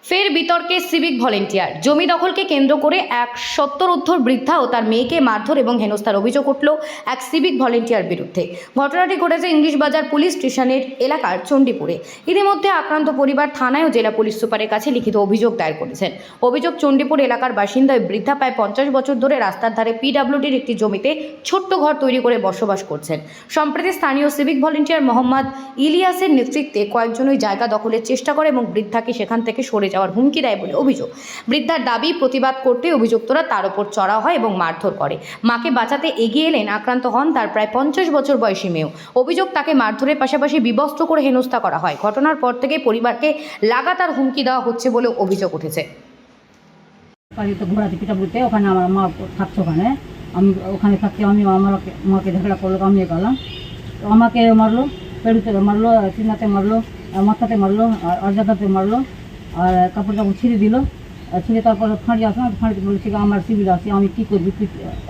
ফের বিতর্কে civic volunteer. জমি দখলকে কেন্দ্র করে এক 70 বৃদ্ধা ও তার মেয়েকে মারধর এবং হেনস্থার অভিযোগ উঠল এক সিভিক ভলেন্টিয়ার বিরুদ্ধে। ঘটনাটি ঘটেছে ইংলিশ বাজার পুলিশ স্টেশনের এলাকার চণ্ডীপুরে। ইতিমধ্যে আক্রান্ত পরিবার থানায় ও জেলা পুলিশ সুপারের কাছে লিখিত অভিযোগ দায়ের করেছেন। অভিযোগ, চণ্ডীপুর এলাকার বাসিন্দা ওই বৃদ্ধা প্রায় 50 বছর ধরে রাস্তার ধারে পিডব্লিউডির একটি জমিতে ছোট্ট ঘর তৈরি করে বসবাস করছেন। সম্প্রতি স্থানীয় সিভিক ভলেন্টিয়ার মোহাম্মদ ইলিয়াসের নেতৃত্বে কয়েকজন ওই জায়গা দখলের চেষ্টা করে এবং বৃদ্ধাকে সেখান থেকে সরে যাওয়ার হুমকি দেয় বলে অভিযোগ। বৃদ্ধার দাবি, প্রতিবাদ করতে অভিযুক্তরা তার উপর চড়াও হয় এবং মারধর করে। মাকে বাঁচাতে এগিয়ে এলেন আক্রান্ত হন তার প্রায় 50 বছর বয়সী মেয়েও। অভিযোগ, তাকে মারধরের পাশাপাশি বিবস্ত্র করে হেনস্থা করা হয়। ঘটনার পর থেকে পরিবারকে লাগাতার হুমকি দেওয়া হচ্ছে বলে অভিযোগ উঠেছে। তো ঘোরাতে পিঠা বলতে ওখানে আমার মা থাকছে, ওখানে আমি ওখানে থাকতে আমি আমার মাকে ঝগড়া করলো, আমি গেলাম, তো আমাকে মারলো, পেড়ুতে মারলো, চিনাতে মারলো, মাথাতে মারলো, আর জায়গাতে মারলো, আর কাপড় টাপড় ছিঁড়ে দিল। ছিঁড়ে তারপর ফাঁড়ি আসলাম, ফাঁড়িতে বলেছি আমার সিভিল আছে, আমি কী করবি,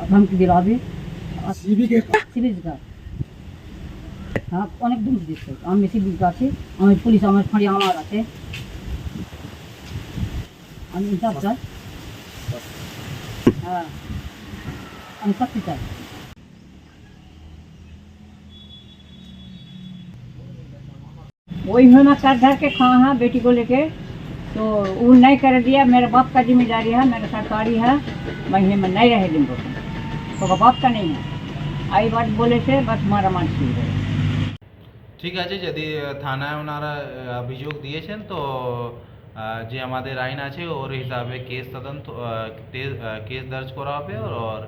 ধমকি দিল আমি সিভিল গার্ড। হ্যাঁ, অনেক ধমকি দিচ্ছে। আমি সিভিল আছি, আমি পুলিশ, আমার ফাঁড়ি আমার আছে, আমি ইনসাফ চাই। हाँ, हम सब पिता वही मैं कर धर के खा है बेटी को लेके, तो वो नहीं कर दिया। मेरे बाप का जिम्मेदारी है, मेरा सरकारी है, महीने में नहीं रहे दिन को, तो बाप का नहीं है। आई बात बोले से बस मारा मार शुरू है। ঠিক আছে, যদি থানায় ওনারা অভিযোগ দিয়েছেন তো যে আমাদের আইন আছে ওর হিসাবে কেস তদন্ত কেস দর্জ করা হবে और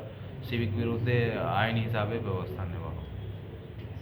সিভিক বিরুদ্ধে আইন হিসাবে ব্যবস্থা নেওয়া হবে।